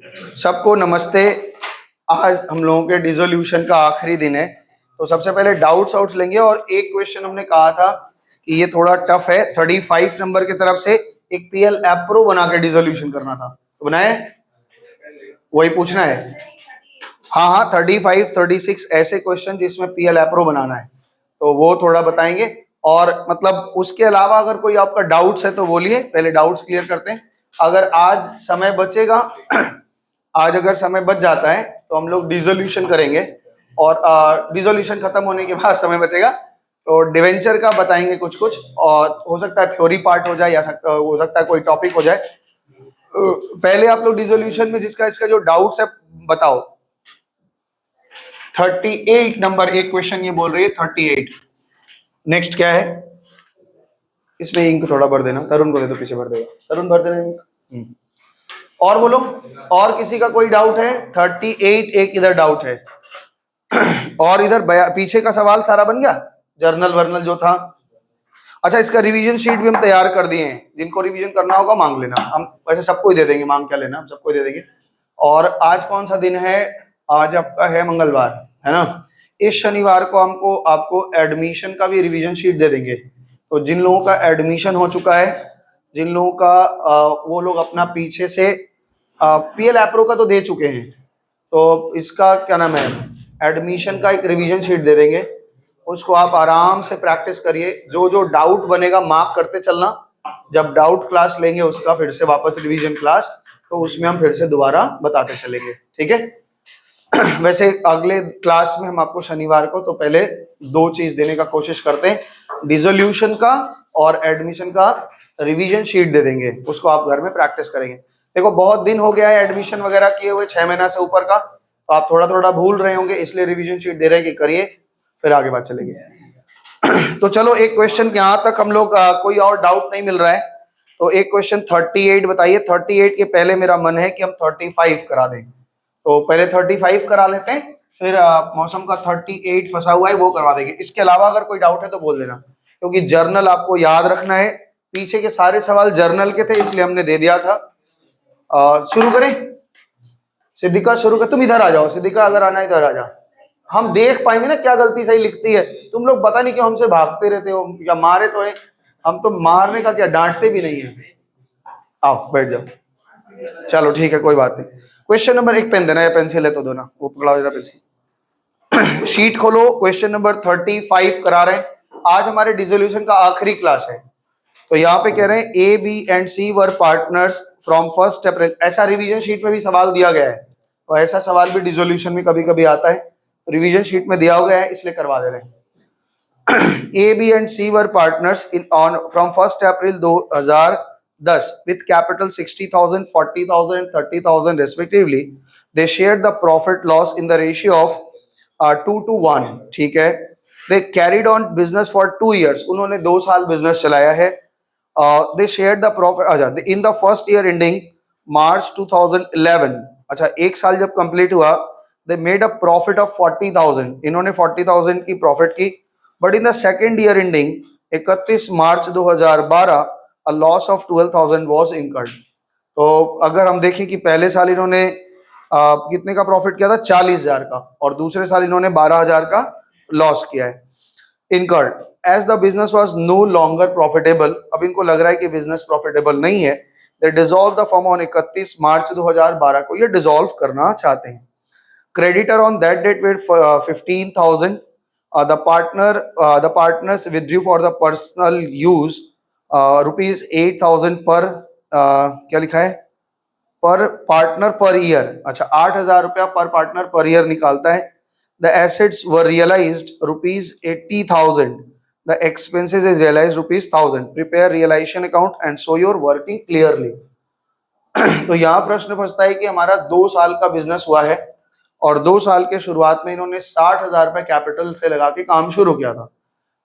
सबको नमस्ते। आज हम लोगों के डिसोल्यूशन का आखिरी दिन है, तो सबसे पहले डाउट्स लेंगे। और एक क्वेश्चन हमने कहा था कि ये थोड़ा टफ है, 35 नंबर की तरफ से एक पीएल एप्रो बना के डिसोल्यूशन करना था, तो बनाए, वही पूछना है। हाँ, 35 36 ऐसे क्वेश्चन जिसमें पीएल एप्रो बनाना है, तो वो थोड़ा बताएंगे। और मतलब उसके अलावा अगर कोई आपका डाउट्स है तो बोलिए, पहले डाउट्स क्लियर करते हैं। अगर आज समय बचेगा आज अगर समय बच जाता है तो हम लोग डिसोल्यूशन करेंगे, और डिसोल्यूशन खत्म होने के बाद समय बचेगा तो डिवेंचर का बताएंगे कुछ कुछ, और हो सकता है थ्योरी पार्ट हो जाए, या हो सकता है कोई टॉपिक हो जाए। पहले आप लोग डिसोल्यूशन में जिसका इसका जो डाउट्स है बताओ। 38 नंबर एक क्वेश्चन ये बोल रही है 38। नेक्स्ट क्या है, इसमें इंक थोड़ा भर देना, तरुण को दे दो, पीछे भर देगा, तरुण भर देना इंक। और बोलो, और किसी का कोई डाउट है? 38 एक इधर डाउट है और इधर पीछे का सवाल सारा बन गया, जर्नल वर्नल जो था। अच्छा, इसका रिवीजन शीट भी हम तैयार कर दिए हैं, जिनको रिवीजन करना होगा मांग लेना, हम वैसे सबको ही दे देंगे, मांग क्या लेना, हम सबको ही दे देंगे। और आज कौन सा दिन है? आज आपका है मंगलवार, है ना। इस शनिवार को हमको आपको एडमिशन का भी रिवीजन शीट दे देंगे। तो जिन लोगों का एडमिशन हो चुका है, जिन लोगों का वो लोग अपना पीछे से पीएल एप्रो का तो दे चुके हैं, तो इसका क्या नाम है, एडमिशन का एक रिवीजन शीट दे देंगे। उसको आप आराम से प्रैक्टिस करिए, जो जो डाउट बनेगा मार्क करते चलना। जब डाउट क्लास लेंगे उसका फिर से वापस रिवीजन क्लास, तो उसमें हम फिर से दोबारा बताते चलेंगे, ठीक है। वैसे अगले क्लास में हम आपको शनिवार को तो पहले दो चीज देने का कोशिश करते हैं, डिसोल्यूशन का और एडमिशन का रिवीजन शीट दे देंगे, उसको आप घर में प्रैक्टिस करेंगे। देखो बहुत दिन हो गया है एडमिशन वगैरह किए हुए, 6 महीना से ऊपर का, तो आप थोड़ा थोड़ा भूल रहे होंगे, इसलिए रिवीजन शीट दे रहे हैं कि करिए, फिर आगे बात चलेगी। तो चलो एक क्वेश्चन यहाँ तक हम लोग कोई और डाउट नहीं मिल रहा है, तो एक क्वेश्चन 38 बताइए। 38 के पहले मेरा मन है कि हम 35 करा दें, तो पहले 35 करा लेते हैं, फिर मौसम का 38 फंसा हुआ है वो करवा देंगे। इसके अलावा अगर कोई डाउट है तो बोल देना, क्योंकि जर्नल आपको याद रखना है। पीछे के सारे सवाल जर्नल के थे, इसलिए हमने दे दिया था। शुरू करें? सिद्धिका शुरू कर, तुम इधर आ जाओ, सिद्धिका अगर आना इधर आ जा, हम देख पाएंगे ना क्या गलती सही लिखती है। तुम लोग पता नहीं क्यों हमसे भागते रहते हो, या मारे तो है, हम तो मारने का क्या, डांटते भी नहीं है। आओ बैठ जाओ, चलो ठीक है, कोई बात नहीं। क्वेश्चन नंबर एक, पेन देना या पेंसिल है तो दो ना, वो पकड़ाओ जरा पेंसिल। शीट खोलो, क्वेश्चन नंबर 35 करा रहे हैं। आज हमारे डिसोल्यूशन का आखिरी क्लास है, तो यहाँ पे कह रहे हैं A B and C were partners from 1 April. ऐसा रिवीजन शीट में भी सवाल दिया गया है, तो ऐसा सवाल भी डिसोल्यूशन में कभी कभी आता है, रिवीजन शीट में दिया गया है इसलिए करवा दे रहे हैं। A, B and C were partners in on from 1st April 2010 with capital 60,000, 40,000 and 30,000 respectively. They shared the profit loss in the ratio of 2:1. ठीक है। They carried on business for 2 years. उन्होंने 2 साल business चलाया है। They shared the profit अच्छा in the first year ending March 2011. अच्छा, एक साल जब कंप्लीट हुआ, they made a profit of 40,000. इन्होंने 40,000 की प्रॉफिट की। But in the second year ending 31 March 2012 a loss of 12,000 was incurred. तो अगर हम देखें कि पहले साल इन्होंने कितने का प्रॉफिट किया था, 40,000 का, और दूसरे साल इन्होंने 12,000 का लॉस किया है, incurred as the business was no longer profitable. अब इनको लग रहा है कि बिजनेस प्रॉफिटेबल नहीं है, they dissolve the firm on 31 March 2012 को ये डिसॉल्व करना चाहते हैं। Creditor on that date were 15,000. The partners withdrew for the personal use rupees 8,000 पर क्या लिखा है, पर पार्टनर पर ईयर। अच्छा, 8,000 रुपया पर पार्टनर पर ईयर निकालता है। The assets were realized rupees 80,000. The expenses is realized rupees 1,000. Prepare realization account and show your working clearly. तो यहाँ प्रश्न फंसता है कि हमारा 2 साल का बिजनेस हुआ है, और 2 साल के शुरुआत में इन्होंने 60,000 रुपए कैपिटल से लगा के काम शुरू किया था,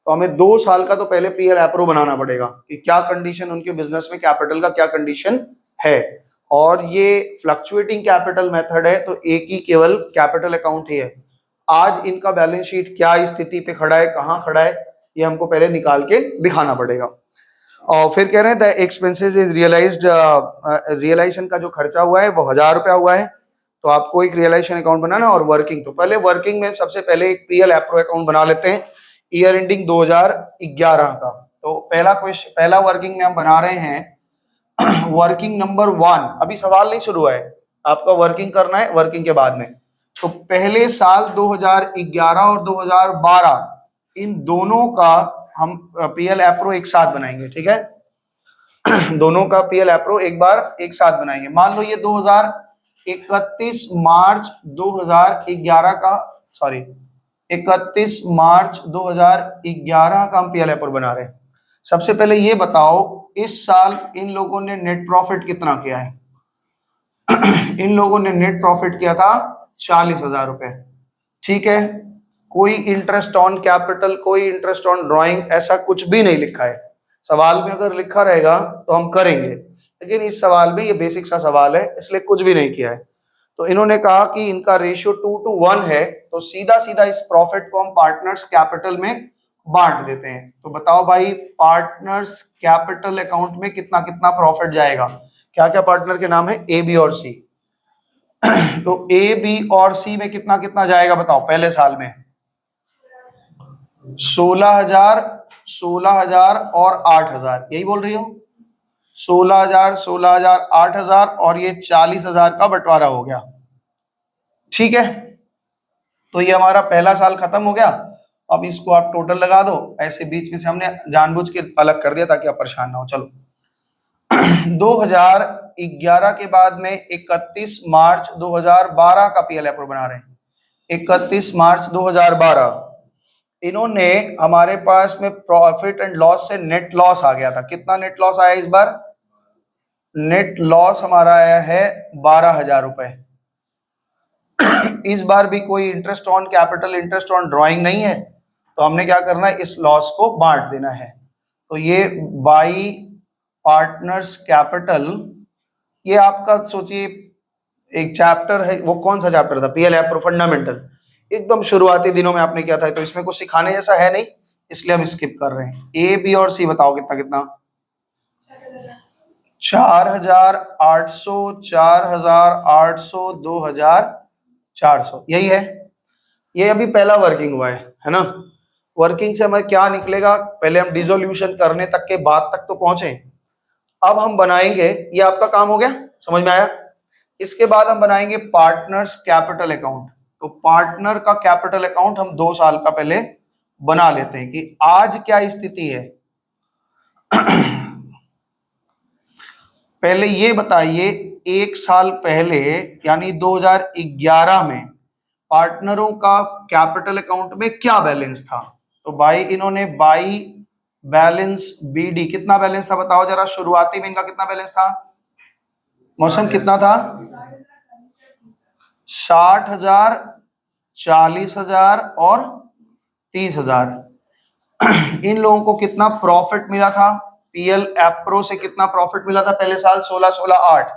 तो हमें 2 साल का तो पहले पीएल एप्रो बनाना पड़ेगा कि क्या कंडीशन उनके बिजनेस में, कैपिटल का क्या कंडीशन है। और ये फ्लक्चुएटिंग कैपिटल मेथड है, तो एक ही केवल कैपिटल अकाउंट ही है। आज इनका बैलेंस शीट क्या स्थिति पे खड़ा है, कहाँ खड़ा है, ये हमको पहले निकाल के दिखाना पड़ेगा। और फिर कह रहे हैं the expenses is realised, realisation का जो खर्चा हुआ है वो 1000 रुपया हुआ है। तो आपको एक रियलाइजेशन अकाउंट बनाना और वर्किंग, तो पहले वर्किंग में सबसे पहले एक पीएल एप्रो अकाउंट बना लेते हैं ईयर एंडिंग 2011 का। तो पहला वर्किंग में हम बना रहे हैं वर्किंग नंबर 1। अभी सवाल नहीं शुरू है, आपका वर्किंग करना है वर्किंग के बाद में। तो पहले साल 2011 और 2012 इन दोनों का हम पीएल एप्रो एक साथ बनाएंगे, ठीक है। दोनों का पीएल एप्रो एक साथ बनाएंगे। मान लो ये 31 मार्च 2011 का, सॉरी 31 मार्च 2011 का हम पीएल एप्रो बना रहे हैं। सबसे पहले ये बताओ इस साल इन लोगों ने नेट प्रॉफिट कितना किया है? इन लोगों ने नेट प्रॉफिट किया था 40,000 रुपए, ठीक है। कोई इंटरेस्ट ऑन कैपिटल, कोई इंटरेस्ट ऑन ड्राइंग, ऐसा कुछ भी नहीं लिखा है। सवाल में अगर लिखा रहेगा तो हम करेंगे, लेकिन इस सवाल में ये बेसिक सा सवाल है इसलिए कुछ भी नहीं किया है। तो इन्होंने कहा कि इनका रेशियो 2:1 है, तो सीधा सीधा इस प्रॉफिट को हम पार्टनर्स कैपिटल में बांट देते हैं। तो बताओ भाई पार्टनर्स कैपिटल अकाउंट में कितना कितना प्रॉफिट जाएगा? क्या क्या पार्टनर के नाम है? ए, बी और सी। तो ए, बी और सी में कितना कितना जाएगा बताओ पहले साल में? 16,000, 16,000 और 8,000, यही बोल रही हो? 16,000, 16,000, 8,000 और ये 40,000 का बंटवारा हो गया, ठीक है। तो ये हमारा पहला साल खत्म हो गया। अब इसको आप टोटल लगा दो, ऐसे बीच में से हमने जानबूझ के अलग कर दिया ताकि आप परेशान ना हो। चलो 2011 के बाद में 31 मार्च 2012 का पीएल एप्रो बना रहे हैं। 31 मार्च 2012 इन्होंने हमारे पास में प्रॉफिट एंड लॉस से नेट लॉस आ गया था। कितना नेट लॉस आया इस बार? नेट लॉस हमारा आया है 12,000 रुपए। इस बार भी कोई interest on capital, interest on drawing नहीं है, तो हमने क्या करना है, इस लॉस को बांट देना है। तो ये बाई पार्टनर्स कैपिटल, ये आपका सोचिए एक चैप्टर है, वो कौन सा चैप्टर था? पीएल एप्रो फंडामेंटल, एकदम शुरुआती दिनों में आपने किया था, तो इसमें कुछ सिखाने जैसा है नहीं, इसलिए हम स्किप कर रहे हैं। ए, बी और सी बताओ कितना कितना? 4,800, 4,800, 2,400, यही है। ये अभी पहला वर्किंग हुआ है ना। वर्किंग से हमें क्या निकलेगा? पहले हम डिसोल्यूशन करने तक के बाद तक तो पहुंचे, अब हम बनाएंगे, ये आपका काम हो गया, समझ में आया? इसके बाद हम बनाएंगे पार्टनर्स कैपिटल अकाउंट। तो पार्टनर का कैपिटल अकाउंट हम 2 साल का पहले बना लेते हैं कि आज क्या स्थिति है। पहले ये बताइए 1 साल पहले यानी 2011 में पार्टनरों का कैपिटल अकाउंट में क्या बैलेंस था? तो भाई इन्होंने बाई बैलेंस बीडी, कितना बैलेंस था बताओ जरा? शुरुआती में इनका कितना बैलेंस था? मौसम कितना था? 60,000, 40,000 और 30,000। इन लोगों को कितना प्रॉफिट मिला था? पीएल एप्रो से कितना प्रॉफिट मिला था पहले साल? 16, 16, 8।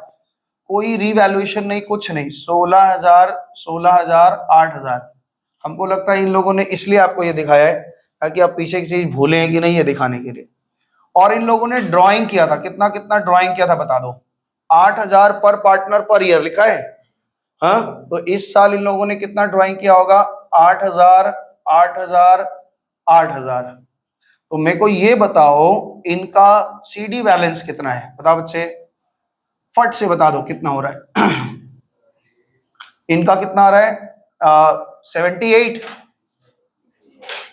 कोई रिवैल्यूएशन नहीं, कुछ नहीं, 16,000, 16,000, 8,000। हमको लगता है इन लोगों ने इसलिए आपको ये दिखाया है ताकि आप पीछे की चीज भूलें कि नहीं, ये दिखाने के लिए। और इन लोगों ने ड्राइंग किया था, कितना कितना ड्राइंग किया था बता दो? 8,000 पर पार्टनर पर ईयर लिखा है। हाँ, तो इस साल इन लोगों ने कितना ड्राइंग किया होगा? 8,000, 8,000, 8,000। तो मेरे को ये बताओ इनका सीडी बैलेंस कितना है? बताओ बच्चे, फट से बता दो कितना हो रहा है। इनका कितना आ रहा है? 78,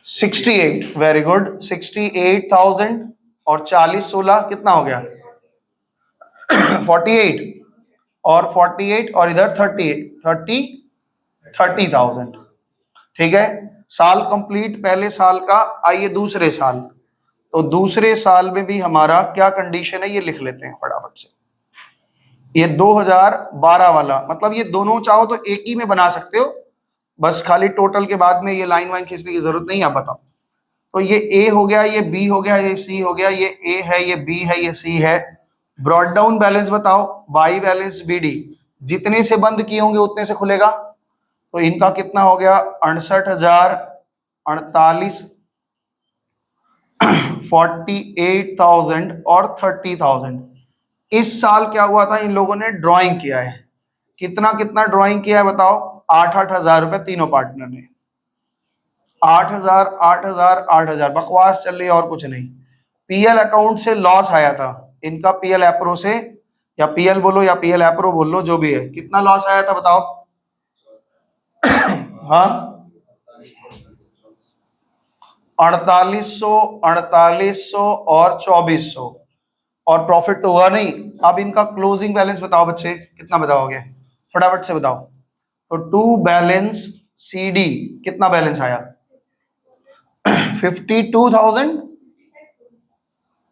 68, वेरी गुड, 68,000 और 40, 16 कितना हो गया? 48 और 48 और इधर 30,000, ठीक है। साल कंप्लीट पहले साल का। आइए दूसरे साल, तो दूसरे साल में भी हमारा क्या कंडीशन है ये लिख लेते हैं फटाफट से। ये 2012 वाला, मतलब ये दोनों चाहो तो एक ही में बना सकते हो, बस खाली टोटल के बाद में ये लाइन वाइन खींचने की जरूरत नहीं है, आप बताओ। तो ये ए हो गया, ये बी हो गया, ये सी हो गया, ये ए है, ये बी है, ये सी है। ब्रॉड डाउन बैलेंस बताओ, बाई बैलेंस बीडी, जितने से बंद किए होंगे उतने से खुलेगा। तो इनका कितना हो गया? 68,000, 48, 48,000 और 30,000। इस साल क्या हुआ था, इन लोगों ने ड्राइंग किया है, कितना कितना ड्राइंग किया है बताओ? 8,000 रुपए तीनों पार्टनर ने। 8,000 8,000 8,000 बकवास चल रही है और कुछ नहीं। पीएल अकाउंट से लॉस आया था इनका, पीएल एप्रो से, या पीएल बोलो या पीएल एप्रो बोल लो, जो भी है, कितना लॉस आया था बताओ? हाँ, 4800 और 2400, और प्रॉफिट तो हुआ नहीं। अब इनका क्लोजिंग बैलेंस बताओ बच्चे, कितना बताओगे? फटाफट से बताओ। तो टू बैलेंस सीडी कितना बैलेंस आया? 52,000।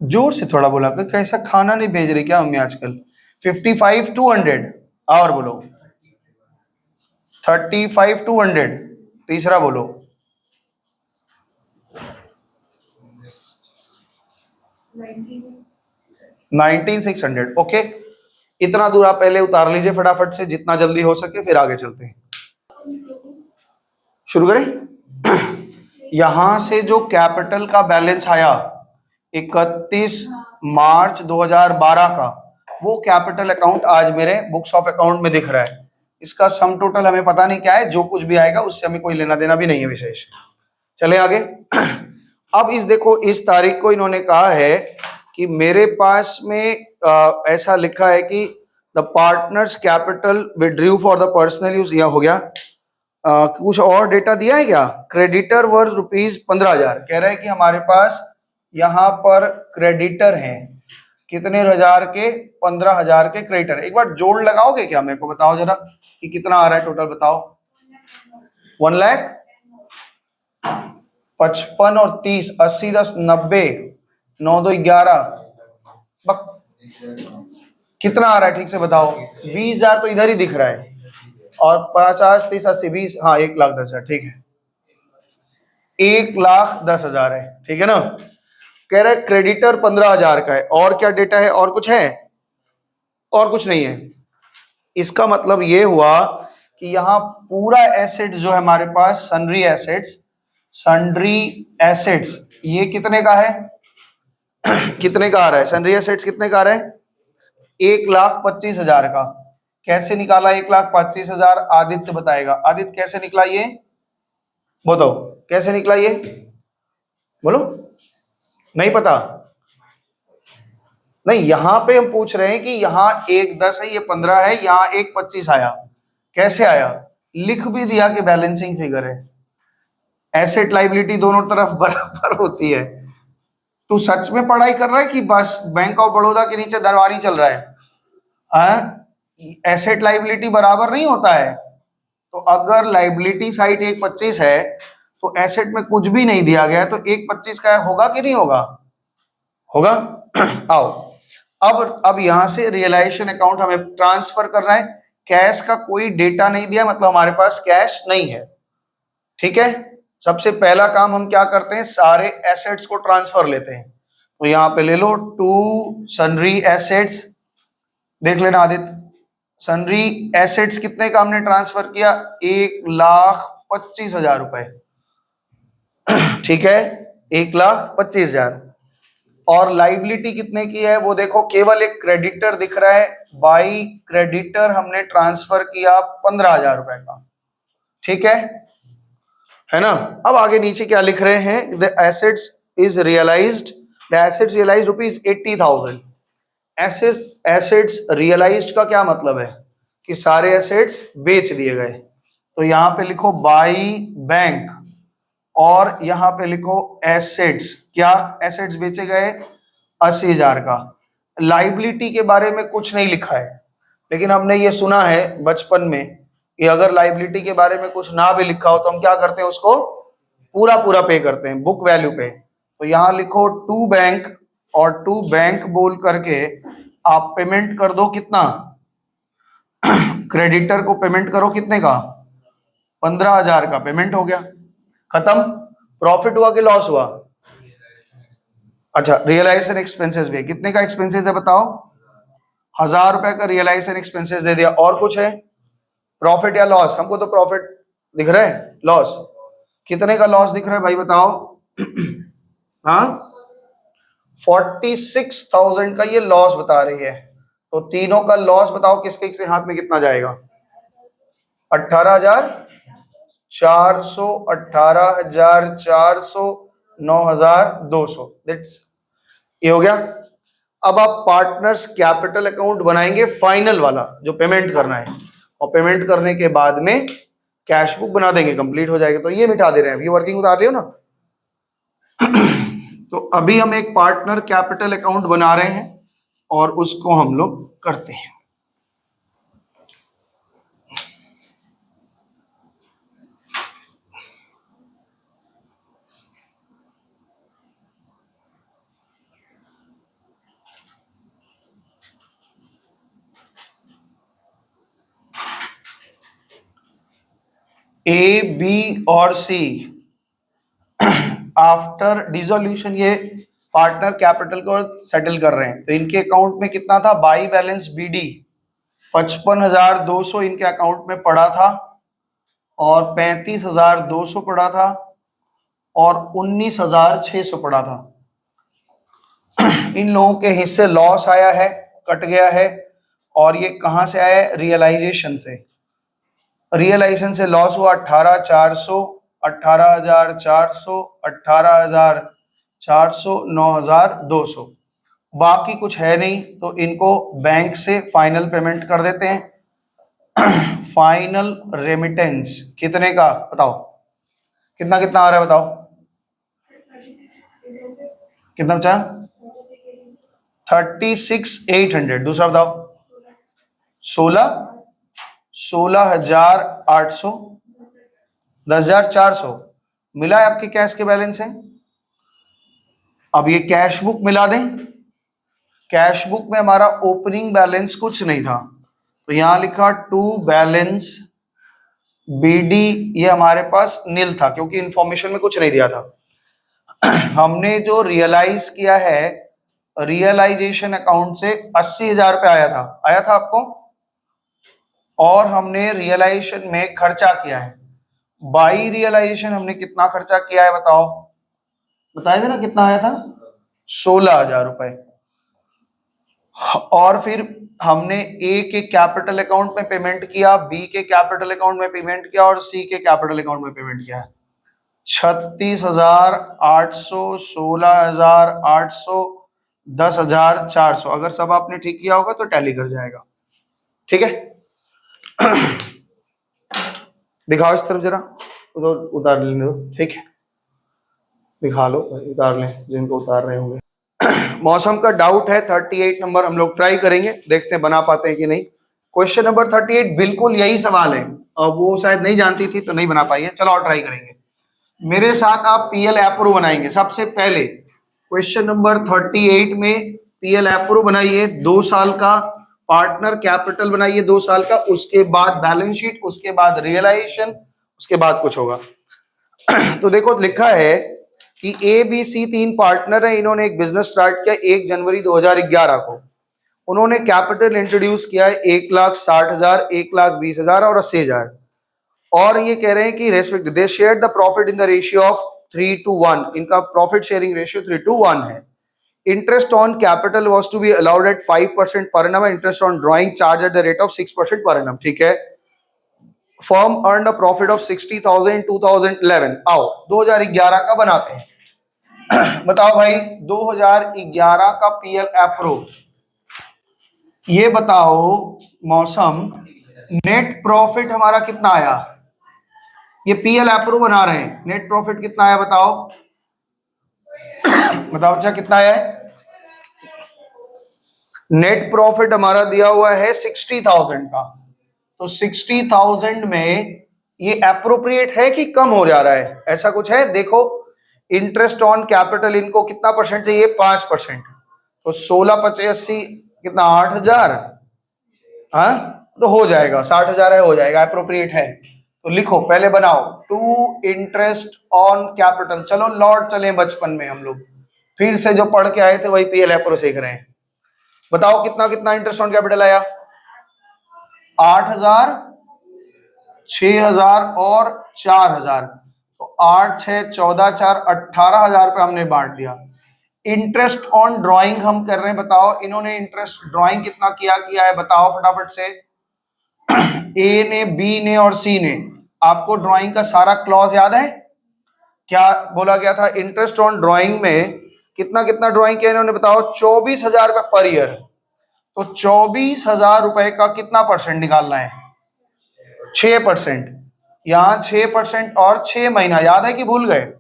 जोर से थोड़ा बोला कर, कैसा खाना नहीं भेज रही क्या मम्मी आजकल? 55,200। और बोलो 35,200। तीसरा बोलो 19,600। ओके, इतना दूर आप पहले उतार लीजिए फटाफट से, जितना जल्दी हो सके, फिर आगे चलते हैं। शुरू करें। यहां से जो कैपिटल का बैलेंस आया 31 मार्च 2012 का, वो कैपिटल अकाउंट आज मेरे बुक्स ऑफ अकाउंट में दिख रहा है। इसका सम टोटल हमें पता नहीं क्या है, जो कुछ भी आएगा उससे हमें कोई लेना देना भी नहीं है विशेष। चले आगे। अब इस देखो, इस तारीख को इन्होंने कहा है कि मेरे पास में ऐसा लिखा है कि the partners capital withdrew for the personal use, यह हो गया। कुछ और डेटा दिया है क्या? Creditor worth ₹15,000। कह रहे हैं कि हमारे पास यहाँ पर क्रेडिटर हैं कितने हजार के? 15,000 के क्रेडिटर। एक बार जोड़ लगाओगे क्या, मेरे को बताओ जरा कि कितना आ रहा है टोटल, बताओ। 1,55,000 और 30, 80 10 90, 9 2 11, कितना आ रहा है ठीक से बताओ? 20,000 तो इधर ही दिख रहा है, और 50 30 80 20, हाँ 1,10,000, ठीक है, 1,10,000 है, ठीक है ना। कह रहे क्रेडिटर 15,000 का है। और क्या डेटा है? और कुछ है? और कुछ नहीं है। इसका मतलब ये हुआ कि यहाँ पूरा एसेट्स जो है हमारे पास, सन्ड्री एसेट्स, ये कितने का है? कितने का आ रहा है? सन्ड्री एसेट्स कितने का आ रहा है? 1,25,000 का। कैसे निकाला 1,25,000? आदित्य बताएगा। आदित्य कैसे निकला ये, बताओ कैसे निकला ये, बोलो। नहीं पता? नहीं, यहां पे हम पूछ रहे हैं कि यहाँ 1,10 है, ये 15 है, यहाँ 1,25 आया, कैसे आया? लिख भी दिया कि बैलेंसिंग फिगर है। एसेट लाइबिलिटी दोनों तरफ बराबर होती है। तू सच में पढ़ाई कर रहा है कि बस बैंक ऑफ बड़ौदा के नीचे दरबारी चल रहा है? एसेट लाइबिलिटी बराबर नहीं होता है। तो अगर लाइबिलिटी साइड 1,25 है तो एसेट में कुछ भी नहीं दिया गया है, तो 1,25 का होगा कि नहीं होगा? होगा। आओ, अब यहां से रियलाइजेशन अकाउंट हमें ट्रांसफर करना है। कैश का कोई डेटा नहीं दिया, मतलब हमारे पास कैश नहीं है, ठीक है। सबसे पहला काम हम क्या करते हैं, सारे एसेट्स को ट्रांसफर लेते हैं। तो यहां पे ले लो टू सन्ड्री एसेट्स, देख लेना आदित्य, सन्ड्री एसेट्स कितने का हमने ट्रांसफर किया? 1,25,000 रुपए, ठीक है, 1,25,000। और लाइबिलिटी कितने की है वो देखो, केवल एक क्रेडिटर दिख रहा है, बाई क्रेडिटर हमने ट्रांसफर किया 15,000 रुपए का, ठीक है ना। अब आगे नीचे क्या लिख रहे हैं? The assets is realised, the assets realised ₹80,000। Assets realised का क्या मतलब है कि सारे एसेट्स बेच दिए गए। तो यहां पे लिखो बाई बैंक, और यहां पे लिखो एसेट्स, क्या एसेट्स बेचे गए? 80,000 का। लाइबिलिटी के बारे में कुछ नहीं लिखा है, लेकिन हमने ये सुना है बचपन में कि अगर लाइबिलिटी के बारे में कुछ ना भी लिखा हो तो हम क्या करते हैं, उसको पूरा पूरा पे करते हैं बुक वैल्यू पे। तो यहां लिखो टू बैंक, और टू बैंक बोल करके आप पेमेंट कर दो कितना? क्रेडिटर को पेमेंट करो कितने का? 15,000 का पेमेंट हो गया, खत्म। प्रॉफिट हुआ कि लॉस हुआ? अच्छा, रियलाइजेशन एक्सपेंसेस भी है। कितने का एक्सपेंसेस है बताओ? 1,000 रुपए का रियलाइजेशन एक्सपेंसेस दे दिया। और कुछ है? प्रॉफिट या लॉस? हमको तो प्रॉफिट दिख रहा है, लॉस कितने का लॉस दिख रहा है भाई बताओ? हाँ, 46,000 का ये लॉस बता रही है। तो तीनों का लॉस बताओ किसके किसके हाथ में कितना जाएगा? 18,400, 18,400, 9,200। दैट्स ये हो गया। अब आप पार्टनर्स कैपिटल अकाउंट बनाएंगे, फाइनल वाला जो पेमेंट करना है, और पेमेंट करने के बाद में कैश बुक बना देंगे, कंप्लीट हो जाएगा। तो ये मिटा दे रहे हैं, ये वर्किंग उतार रहे हो ना। तो अभी हम एक पार्टनर कैपिटल अकाउंट बना रहे हैं और उसको हम लोग करते हैं। ए, बी और सी आफ्टर डिसोल्यूशन ये पार्टनर कैपिटल को सेटल कर रहे हैं। तो इनके अकाउंट में कितना था? बाई बैलेंस बीडी 55,200 इनके अकाउंट में पड़ा था, और 35,200 पड़ा था, और 19,600 पड़ा था। इन लोगों के हिस्से लॉस आया है, कट गया है। और ये कहां से आया है? रियलाइजेशन से। रियलाइजेशन से लॉस हुआ 18,400, 18,400, 18,400, 9,200। बाकी कुछ है नहीं, तो इनको बैंक से फाइनल पेमेंट कर देते हैं। फाइनल रेमिटेंस कितने का बताओ? कितना कितना आ रहा है बताओ? कितना बचा? 36,800। दूसरा बताओ? 16,800, 10,400 मिला है आपके कैश के बैलेंस है। अब ये कैश बुक मिला दें। कैश बुक में हमारा ओपनिंग बैलेंस कुछ नहीं था, तो यहां लिखा टू बैलेंस बीडी, ये हमारे पास नील था क्योंकि इंफॉर्मेशन में कुछ नहीं दिया था। हमने जो रियलाइज किया है रियलाइजेशन अकाउंट से 80,000 पे आया था आपको, और हमने रियलाइजेशन में खर्चा किया है। बाई रियलाइजेशन हमने कितना खर्चा किया है बताओ? बताए थे ना कितना आया था? 16,000 रुपए। और फिर हमने ए के कैपिटल अकाउंट में पेमेंट किया, बी के कैपिटल अकाउंट में पेमेंट किया, और सी के कैपिटल अकाउंट में पेमेंट किया। 36,800, 16,800, 10,400। अगर सब आपने ठीक किया होगा तो टैली कर जाएगा। ठीक है। दिखाओ इस तरफ जरा, उधर उतार लेने दो। ठीक है, दिखा लो, उतार लें जिनको उतार रहे होंगे। मौसम का डाउट है 38 नंबर, हम लोग ट्राई करेंगे, देखते हैं बना पाते हैं कि नहीं। क्वेश्चन नंबर 38 बिल्कुल यही सवाल है, और वो शायद नहीं जानती थी तो नहीं बना पाई है। चलो और ट्राई करेंगे। मेरे साथ आप पीएल एप्रो बनाएंगे। सबसे पहले क्वेश्चन नंबर 38 में पीएल एप्रो बनाइए 2 साल का, पार्टनर कैपिटल बनाइए 2 साल का, उसके बाद बैलेंस शीट, उसके बाद रियलाइजेशन, उसके बाद कुछ होगा। तो देखो लिखा है कि ए बी सी 3 पार्टनर है, इन्होंने एक बिजनेस स्टार्ट किया 1 जनवरी 2011 को। उन्होंने कैपिटल इंट्रोड्यूस किया है 1,60,000, 1,20,000 और 80,000। और ये कह रहे हैं कि respect they share the profit in the ratio of 3:1। इनका प्रॉफिट शेयरिंग रेशियो 3:1 है। Interest on capital was to be allowed at 5% per annum, interest on drawing charge at the rate of 6% per annum. ठीक है। Firm earn a profit of 60,000 2011। आओ 2011 का बनाते हैं। बताओ भाई 2011 का पीएल एप्रो, ये बताओ मौसम नेट प्रॉफिट हमारा कितना आया? ये पीएल एप्रो बना रहे हैं, नेट प्रॉफिट कितना आया बताओ? बताओ अच्छा कितना आया है? नेट प्रॉफिट हमारा दिया हुआ है 60,000 का। तो 60,000 में ये एप्रोप्रिएट है कि कम हो जा रहा है? ऐसा कुछ है देखो। इंटरेस्ट ऑन कैपिटल इनको कितना परसेंट चाहिए? 5%। तो 16,85 कितना? 8,000। हाँ तो हो जाएगा, 60,000 है, हो जाएगा, एप्रोप्रिएट है। तो लिखो पहले बनाओ टू इंटरेस्ट ऑन कैपिटल। चलो लौट चले बचपन में, हम लोग फिर से जो पढ़ के आए थे वही पीएल एप्रो सीख रहे हैं। बताओ कितना कितना इंटरेस्ट ऑन कैपिटल आया? 8,000, 6,000 और 4,000। तो 8, 6, 14, 4, 18,000 पे हमने बांट दिया। इंटरेस्ट ऑन ड्राइंग हम कर रहे हैं, बताओ इन्होंने इंटरेस्ट ड्राइंग कितना किया है, बताओ फटाफट से। ए ने, बी ने और सी ने। आपको ड्राइंग का सारा क्लॉज याद है? क्या बोला गया था? इंटरेस्ट ऑन ड्राइंग में कितना कितना ड्राइंग किया इन्होंने, बताओ। 24,000 रुपए पर ईयर। तो 24,000 रुपए का कितना परसेंट निकालना है? 6%। यहां 6% और 6 महीना, याद है कि भूल गए?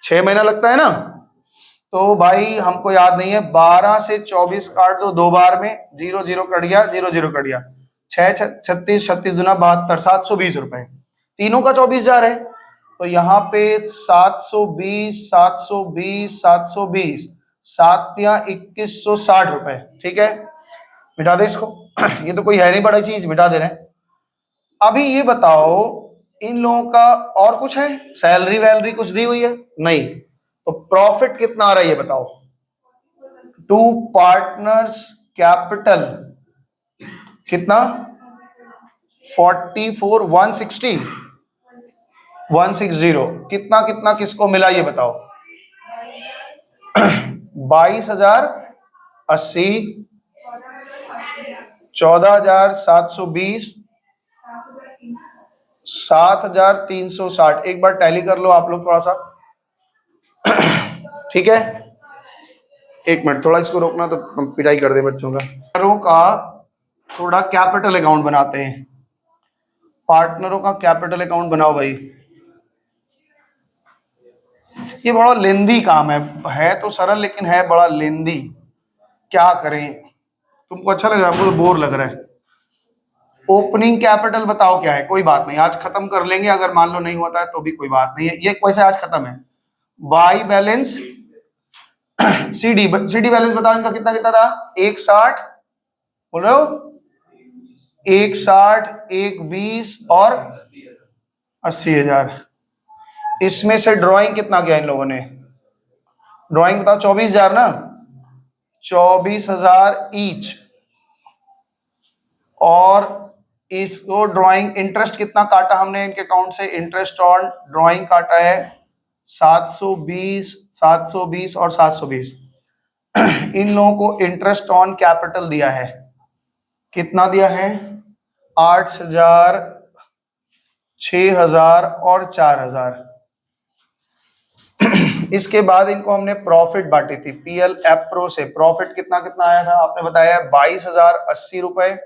6 महीना लगता है ना। तो भाई हमको याद नहीं है, 12 से 24 काट दो 2 बार में, 0 0 कट गया, 0 0 कट गया, 6 36 36 दुना 72, 720 रुपए। तीनों का 24,000 है। तो यहाँ पे 720 720 720, 7 या 2160 रुपए। ठीक है, मिटा दे इसको। ये तो कोई है नहीं बड़ा चीज, मिटा दे रहे हैं। अभी ये बताओ, इन लोगों का और कुछ है? सैलरी वैलरी कुछ दी हुई है? नहीं। तो प्रॉफिट कितना आ रहा है ये बताओ। टू पार्टनर्स कैपिटल कितना? 44 160 160। कितना कितना किसको मिला ये बताओ। 22,080, 14,720, 7,360। एक बार टैली कर लो आप लोग थोड़ा सा। ठीक है, एक मिनट, थोड़ा इसको रोकना तो पिटाई कर दे बच्चों का। पार्टनरों का थोड़ा कैपिटल अकाउंट बनाते हैं। पार्टनरों का कैपिटल अकाउंट बनाओ भाई। ये बड़ा लेंदी काम है तो सरल, लेकिन है बड़ा लेंदी। क्या करें? तुमको अच्छा लग रहा है, मुझे बोर लग रहा है। ओपनिंग कैपिटल बताओ क्या है? कोई बात नहीं, आज खत्म कर लेंगे, अगर मान लो नहीं होता है तो भी कोई बात नहीं है, ये वैसे आज खत्म है। बाई बैलेंस, सीडी बैलेंस बताओ इनका कितना कितना था? 160 बोल रहे हो? 160, 120 और 80,000। इसमें से ड्राइंग कितना किया इन लोगों ने? ड्राइंग बताओ। 24,000 ना, 24,000 ईच। और इसको ड्राइंग इंटरेस्ट कितना काटा हमने इनके अकाउंट से? इंटरेस्ट ऑन ड्राइंग काटा है 720, 720 और 720। इन लोगों को इंटरेस्ट ऑन कैपिटल दिया है, कितना दिया है? 8,000, 6,000 और 4,000। इसके बाद इनको हमने प्रॉफिट बांटी थी पीएल एप्रो से। प्रॉफिट कितना कितना आया था आपने बताया? 22,080 रुपए।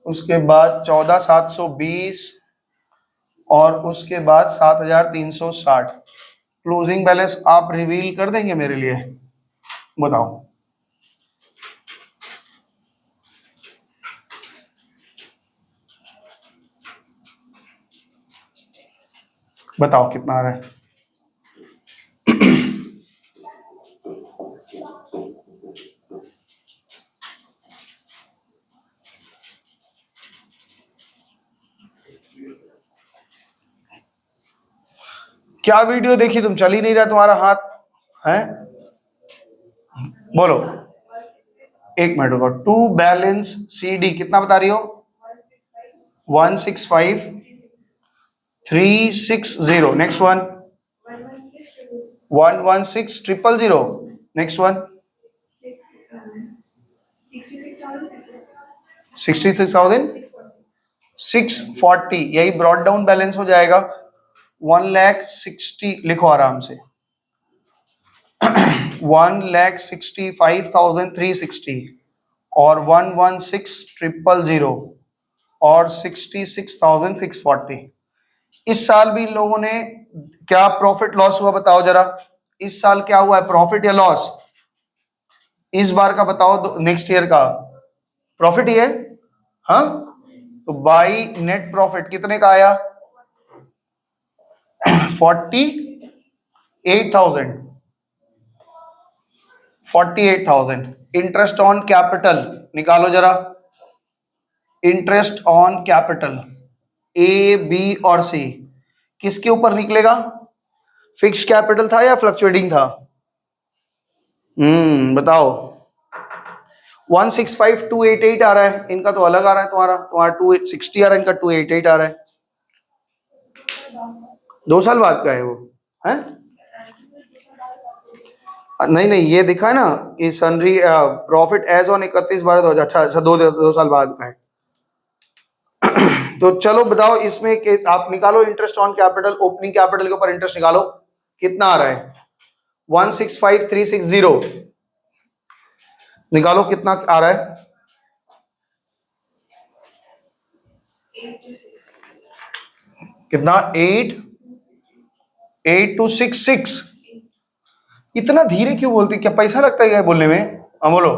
उसके बाद 14,720 और उसके बाद 7,360। क्लोजिंग बैलेंस आप रिवील कर देंगे मेरे लिए? बताओ। बताओ कितना आ रहा है? क्या वीडियो देखी तुम? चल ही नहीं रहा तुम्हारा हाथ है? बोलो। एक मिनट रुको। टू बैलेंस सीडी कितना बता रही हो? 165 360। Next one 116,000। Next one 66,640। यही ब्रॉड डाउन बैलेंस हो जाएगा। 1,60,000 लिखो आराम से। 1,65,360 और 116,000 और 66,640। इस साल भी इन लोगों ने क्या प्रॉफिट लॉस हुआ बताओ जरा। इस साल क्या हुआ है, प्रॉफिट या लॉस? इस बार का बताओ, नेक्स्ट ईयर का प्रॉफिट ही है। हाँ, तो बाई नेट प्रॉफिट कितने का आया? 48,000। 48,000। इंटरेस्ट ऑन कैपिटल निकालो जरा। Interest on capital A, B और सी किसके ऊपर निकलेगा? फिक्स कैपिटल था या फ्लक्चुएटिंग था? बताओ। 165,288 आ रहा है, इनका तो अलग आ रहा है। तुम्हारा 260 आ रहा है, इनका 288 आ रहा है। 2 साल बाद का है वो है। नहीं नहीं, ये दिखा है ना कि सनरी प्रॉफिट एज ऑन 31/12/2018, अच्छा 2 साल बाद का है। तो चलो बताओ इसमें कि आप निकालो interest on capital, opening capital के ऊपर इंटरेस्ट निकालो, कितना आ रहा है? 165,360 निकालो, कितना आ रहा है? कितना? 8,266। इतना धीरे क्यों बोलती, क्या पैसा लगता है क्या बोलने में? हाँ बोलो,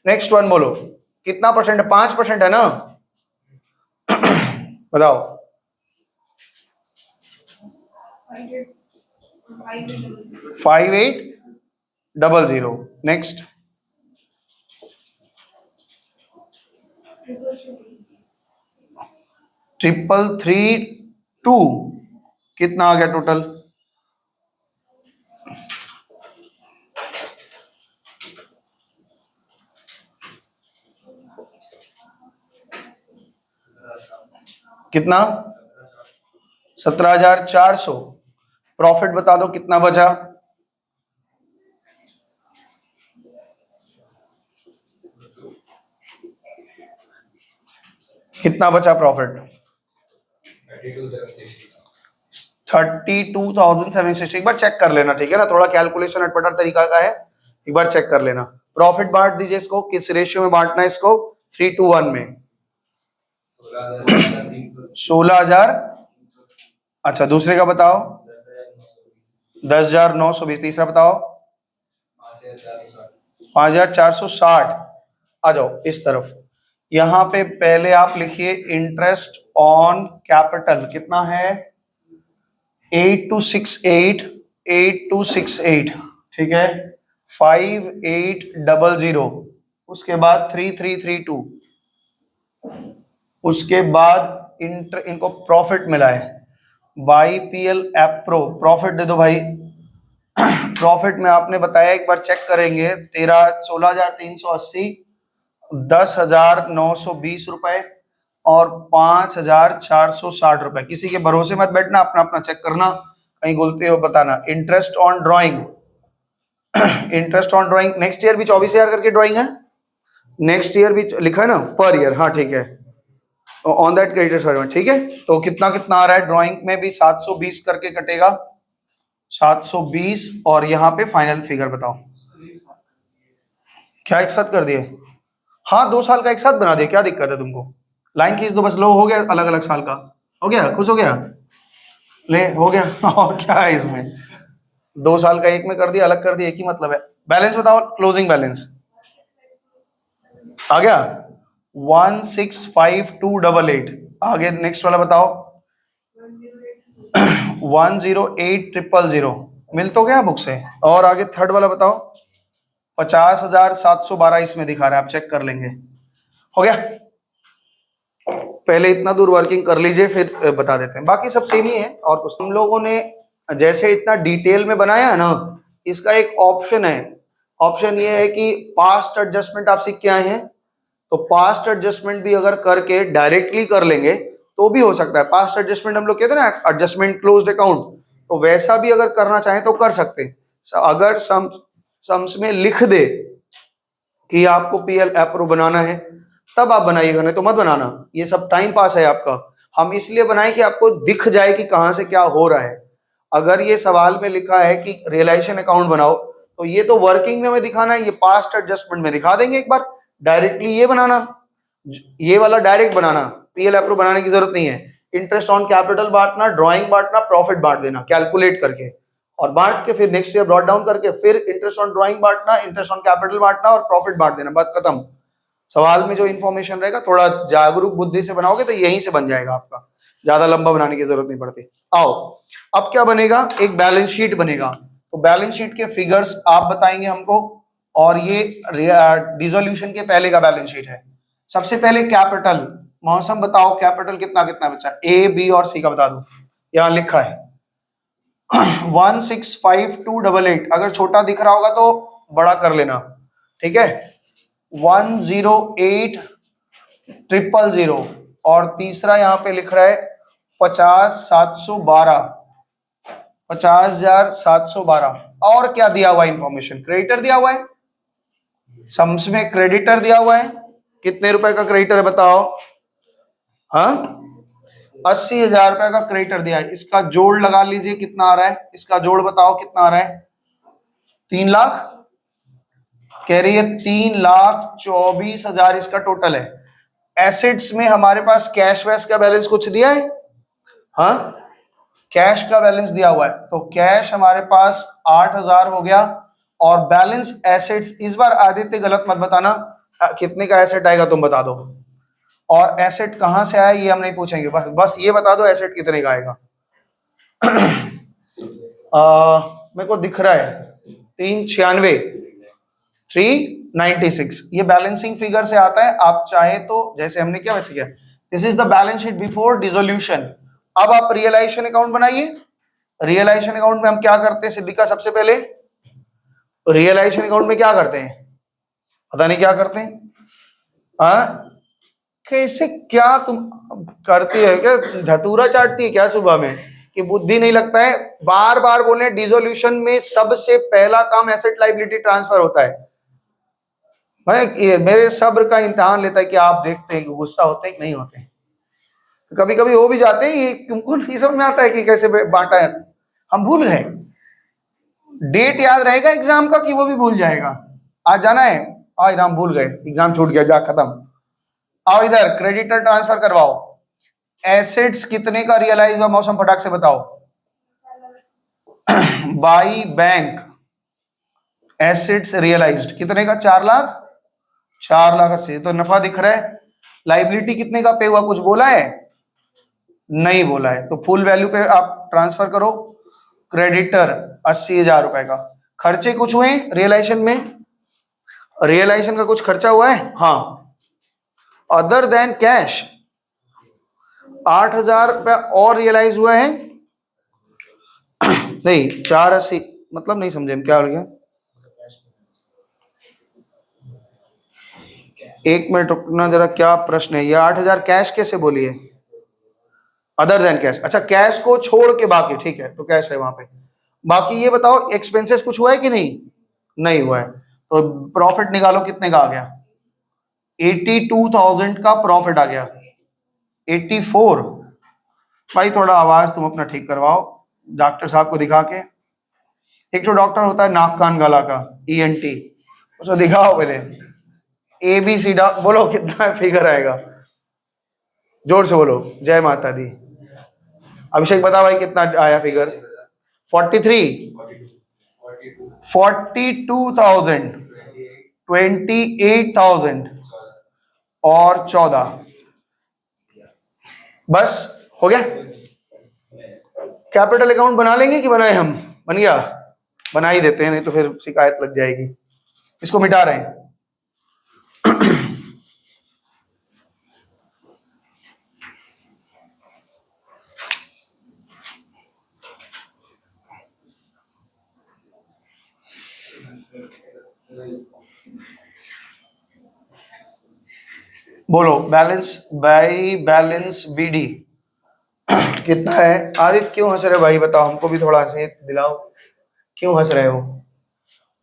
नेक्स्ट वन बोलो, कितना परसेंट है? 5% है ना? बताओ। 5800। नेक्स्ट। 3332 कितना आ गया टोटल? कितना? 17,400। प्रॉफिट बता दो कितना बचा? कितना बचा प्रॉफिट? 32,760। एक बार चेक कर लेना, ठीक है ना, थोड़ा कैलकुलेशन अटपटा तरीका का है, एक बार चेक कर लेना। प्रॉफिट बांट दीजिए इसको, किस रेशियो में बांटना है इसको? 3:1 में। 16,000। अच्छा, दूसरे का बताओ। 10,920। तीसरा बताओ। 5,460। आ जाओ इस तरफ, यहां पे पहले आप लिखिए इंटरेस्ट ऑन कैपिटल कितना है? 8268। 8268, ठीक है। 5800, उसके बाद 3332, उसके बाद इनको प्रॉफिट मिला है बाई पीएल एप्रो। प्रॉफिट दे दो भाई। प्रॉफिट में आपने बताया, एक बार चेक करेंगे, 16,380, 10,920 रुपए और 5,460 रुपए। किसी के भरोसे मत बैठना, अपना अपना चेक करना, कहीं बोलते हो बताना। Interest on drawing, interest on drawing next year भी 24,000 करके ड्राइंग है, नेक्स्ट ईयर भी लिखा है ना, पर ईयर। हाँ ठीक है, ऑन दैट क्रेडिटर सर्वेंट, ठीक है। तो कितना कितना आ रहा है? ड्राइंग में भी 720 करके कटेगा, 720। और यहाँ पे फाइनल फिगर बताओ। क्या एक साथ कर दिए? हाँ, 2 साल का एक साथ बना दिए, क्या दिक्कत है तुमको? लाइन खींच दो बस, लो, हो गया अलग अलग साल का। हो गया, खुश हो गया? ले, हो गया। और क्या है इसमें, 2 साल का एक में कर दिया, अलग कर दिया, एक ही मतलब है। बैलेंस बताओ, क्लोजिंग बैलेंस आ गया 165,288। आगे नेक्स्ट वाला बताओ। 108,000। मिल तो गया बुक से। और आगे थर्ड वाला बताओ। 50,712 इसमें दिखा रहा है, आप चेक कर लेंगे। हो गया, पहले इतना दूर वर्किंग कर लीजिए, फिर बता देते हैं। बाकी सब सेम ही है, और कुछ हम लोगों ने जैसे इतना डिटेल में बनाया है ना, इसका एक ऑप्शन है। ऑप्शन ये है कि पास्ट एडजस्टमेंट आप सीख के आए हैं, तो पास्ट एडजस्टमेंट भी अगर करके डायरेक्टली कर लेंगे तो भी हो सकता है। पास्ट एडजस्टमेंट हम लोग कहते हैं ना, एडजस्टमेंट क्लोज्ड अकाउंट, तो वैसा भी अगर करना चाहें तो कर सकते हैं। अगर सम्स में लिख दे कि आपको पीएल अप्रूव बनाना है, तब आप बनाइएगा, नहीं तो मत बनाना। ये सब टाइम पास है आपका। हम इसलिए बनाए कि आपको दिख जाए कि कहां से क्या हो रहा है। अगर ये सवाल में लिखा है कि रियलाइजेशन अकाउंट बनाओ, तो ये तो वर्किंग में हमें दिखाना है, ये पास्ट एडजस्टमेंट में दिखा देंगे एक बार। डायरेक्टली ये बनाना, ये वाला डायरेक्ट बनाना, पीएल अप्रूव बनाने की जरूरत नहीं है। इंटरेस्ट ऑन कैपिटल बांटना, ड्राइंग बांटना, प्रॉफिट बांट देना कैलकुलेट करके, और बांट के फिर नेक्स्ट ईयर ब्रॉट डाउन करके फिर इंटरेस्ट ऑन ड्राइंग बांटना, इंटरेस्ट ऑन कैपिटल बांटना और प्रॉफिट बांट देना, बस खत्म। सवाल में जो इन्फॉर्मेशन रहेगा, थोड़ा जागरूक बुद्धि से बनाओगे तो यहीं से बन जाएगा आपका, ज्यादा लंबा बनाने की जरूरत नहीं पड़ती। आओ, अब क्या बनेगा? एक बैलेंस शीट बनेगा। तो बैलेंस शीट के फिगर्स आप बताएंगे हमको, और ये डिसोल्यूशन के पहले का बैलेंस शीट है। सबसे पहले कैपिटल, मौसम बताओ कैपिटल कितना कितना बचा? ए, बी और सी का बता दो, यहां लिखा है 165,288। अगर छोटा दिख रहा होगा तो बड़ा कर लेना, ठीक है। 108,000 और तीसरा यहां पे लिख रहा है 50,712। 50,712। और क्या दिया हुआ इंफॉर्मेशन? क्रेडिटर दिया हुआ है, सम्स में क्रेडिटर दिया हुआ है। कितने रुपए का क्रेडिटर है बताओ? हाँ, 80,000 रुपए का क्रेडिटर दिया है। इसका जोड़ लगा लीजिए, कितना आ रहा है? इसका जोड़ बताओ कितना आ रहा है? 3 लाख। कह रही है 3,24,000 इसका टोटल है। एसेट्स में हमारे पास कैश वैश का बैलेंस कुछ दिया है? हाँ, कैश का बैलेंस दिया हुआ है। तो कैश हमारे पास 8,000 हो गया। और बैलेंस एसेट्स, इस बार आदित्य गलत मत बताना, कितने का एसेट आएगा तुम बता दो। और एसेट कहां से आया ये हम नहीं पूछेंगे, बस ये बता दो एसेट कितने का आएगा। मेरे को दिख रहा है 396, 396। ये बैलेंसिंग फिगर से आता है। आप चाहे तो जैसे हमने किया वैसे किया। This is the balance sheet before dissolution. अब आप रियलाइजेशन अकाउंट बनाइए। रियलाइजेशन अकाउंट में हम क्या करते हैं सिद्दीका? सबसे पहले रियलाइजेशन अकाउंट में क्या करते हैं? पता नहीं क्या करते हैं। कैसे, क्या तुम करती है क्या? धतूरा चाटती है क्या सुबह में कि बुद्धि नहीं लगता है? बार बार बोले डिसोल्यूशन में सबसे पहला काम एसेट लायबिलिटी ट्रांसफर होता है। मेरे सब्र का इम्तिहान लेता है कि आप देखते हैं कि गुस्सा होते हैं कि नहीं होते। कभी कभी हो भी जाते हैं, ये तुमको नहीं समझ में आता है कि कैसे बांटा है। हम भूल गए। डेट याद रहेगा एग्जाम का कि वो भी भूल जाएगा? आज जाना है, आज राम भूल गए, एग्जाम छूट गया, जा खत्म। आओ इधर, क्रेडिटर ट्रांसफर करवाओ। एसेट्स कितने का रियलाइज हुआ? मौसम फटाक से बताओ। बाई बैंक एसेट्स रियलाइज्ड कितने का? 4 लाख। 4,80,000 तो नफा दिख रहा है। लाइबिलिटी कितने का पे हुआ? कुछ बोला है? नहीं बोला है। तो फुल वैल्यू पे आप ट्रांसफर करो। क्रेडिटर 80,000 रुपए का। खर्चे कुछ हुए रियलाइजेशन में? रियलाइजेशन का कुछ खर्चा हुआ है? हाँ, अदर देन कैश 8,000 रुपया और रियलाइज हुआ है। नहीं, 480 मतलब नहीं समझे हम, क्या हो गया? एक मिनट रुकना जरा, क्या प्रश्न है? ये 8,000 कैश कैसे बोली है? अदर देन कैश, अच्छा कैश को छोड़ के बाकी, ठीक है, तो कैश है वहां पे। बाकी ये बताओ एक्सपेंसेस कुछ हुआ है कि नहीं? नहीं हुआ है। तो प्रॉफिट निकालो, कितने का आ गया? 82,000 का प्रॉफिट आ गया। 84। भाई थोड़ा आवाज तुम अपना ठीक करवाओ डॉक्टर साहब को दिखा के। एक तो डॉक्टर होता है नाक कान गला का, ENT, उसको दिखाओ पहले। ABC बोलो कितना फिगर आएगा? जोर से बोलो, जय माता दी। अभिषेक बता भाई कितना आया फिगर? 43, 42,000, 28,000 और 14। बस हो गया। कैपिटल अकाउंट बना लेंगे कि बनाए हम? बन गया? बना ही देते हैं, नहीं तो फिर शिकायत लग जाएगी। इसको मिटा रहे हैं। बोलो बैलेंस बाई बैलेंस BD कितना है? आदित्य क्यों हंस रहे भाई बताओ, हमको भी थोड़ा हंसी दिलाओ। क्यों हंस रहे हो?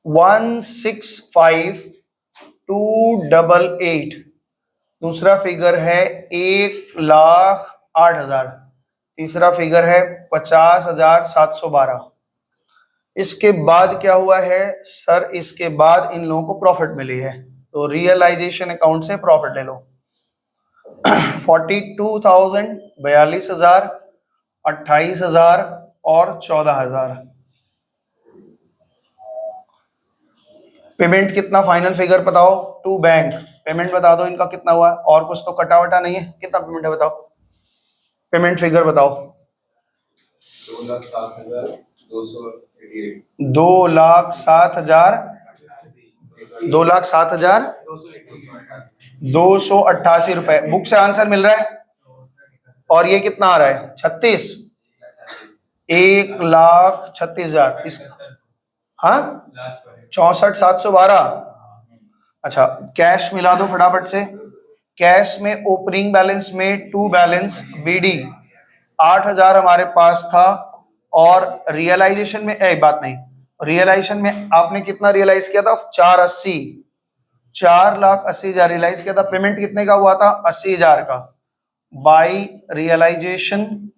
165,288। दूसरा फिगर है 1,08,000। तीसरा फिगर है 50,712। इसके बाद क्या हुआ है सर? इसके बाद इन लोगों को प्रॉफिट मिली है, तो रियलाइजेशन अकाउंट से प्रॉफिट ले लो। 42,000, 42,000, 28,000 और 14,000। पेमेंट कितना? फाइनल फिगर बताओ टू बैंक। पेमेंट बता दो इनका कितना हुआ, और कुछ तो कटा वटा नहीं है। कितना पेमेंट है बताओ? पेमेंट फिगर बताओ। 2,07,000, 2,07,288 रुपए बुक से आंसर मिल रहा है। और ये कितना आ रहा है? 36, 1,36,000। इस हाँ 64,712। अच्छा कैश मिला दो फटाफट से। कैश में ओपनिंग बैलेंस में टू बैलेंस BD 8,000 हमारे पास था और रियलाइजेशन में बात नहीं, रियलाइजेशन में आपने कितना रियलाइज किया था? 4,80,000 रियलाइज किया था। पेमेंट कितने का हुआ था? 80,000 का। बाई रियलाइजेशन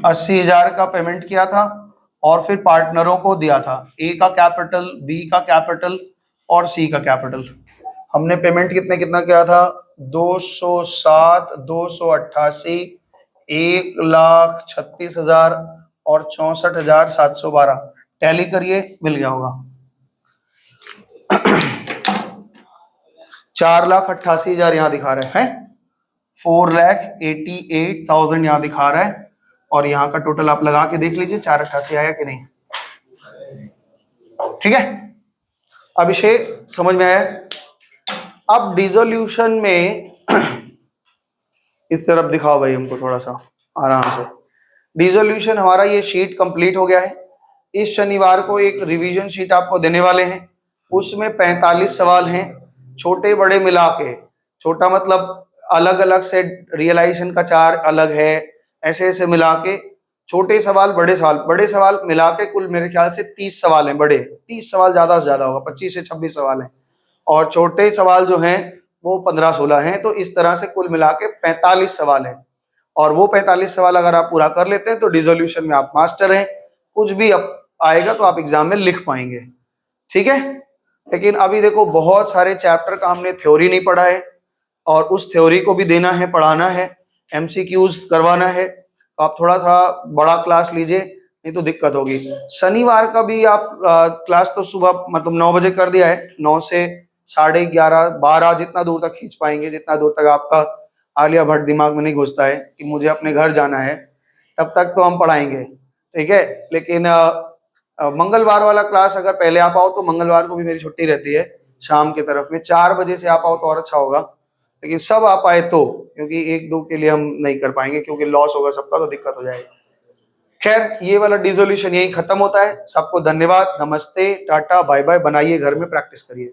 80,000 का पेमेंट किया था और फिर पार्टनरों को दिया था, ए का कैपिटल, बी का कैपिटल और सी का कैपिटल। हमने पेमेंट कितना किया था? 207, 288, 1,36,000 और 64,712। टैली करिए, मिल गया होगा। 4,88,000 यहाँ दिखा रहे हैं, 4,88,000 यहाँ दिखा रहा है और यहाँ का टोटल आप लगा के देख लीजिए 488 आया कि नहीं। ठीक है, अभिषेक समझ में आया? अब डिसोल्यूशन में इस तरफ दिखाओ भाई हमको थोड़ा सा आराम से। डिसोल्यूशन हमारा ये शीट कंप्लीट हो गया है। इस शनिवार को एक रिवीजन शीट आपको देने वाले हैं, उसमें 45 सवाल हैं, छोटे बड़े मिला के। छोटा मतलब अलग अलग से रियलाइजेशन का चार्ज अलग है, ऐसे ऐसे मिला के छोटे सवाल बड़े सवाल मिला के कुल मेरे ख्याल से 30 सवाल हैं। बड़े 30 सवाल ज्यादा से ज्यादा होगा, 25 से 26 सवाल हैं और छोटे सवाल जो हैं वो 15-16 हैं। तो इस तरह से कुल मिला के 45 सवाल हैं और वो 45 सवाल अगर आप पूरा कर लेते हैं तो डिसोल्यूशन में आप मास्टर हैं। कुछ भी आएगा तो आप एग्जाम में लिख पाएंगे। ठीक है, लेकिन अभी देखो बहुत सारे चैप्टर का हमने थ्योरी नहीं पढ़ा है और उस थ्योरी को भी देना है, पढ़ाना है, एमसीक्यूज करवाना है। तो आप थोड़ा सा बड़ा क्लास लीजिए, नहीं तो दिक्कत होगी। शनिवार का भी आप क्लास तो सुबह मतलब 9 बजे कर दिया है, 9 से 11:30 12 जितना दूर तक खींच पाएंगे, जितना दूर तक आपका आलिया भट्ट दिमाग में नहीं घुसता है कि मुझे अपने घर जाना है, तब तक तो हम पढ़ाएंगे। ठीक है, लेकिन मंगलवार वाला क्लास अगर पहले आप आओ तो मंगलवार को भी मेरी छुट्टी रहती है, शाम की तरफ में 4 बजे से आप आओ तो और अच्छा होगा। लेकिन सब आप आए तो, क्योंकि 1-2 के लिए हम नहीं कर पाएंगे क्योंकि लॉस होगा सबका, तो दिक्कत हो जाएगी। खैर, ये वाला डिसोल्यूशन यही खत्म होता है। सबको धन्यवाद, नमस्ते, टाटा, बाय बाय। बनाइए, घर में प्रैक्टिस करिए।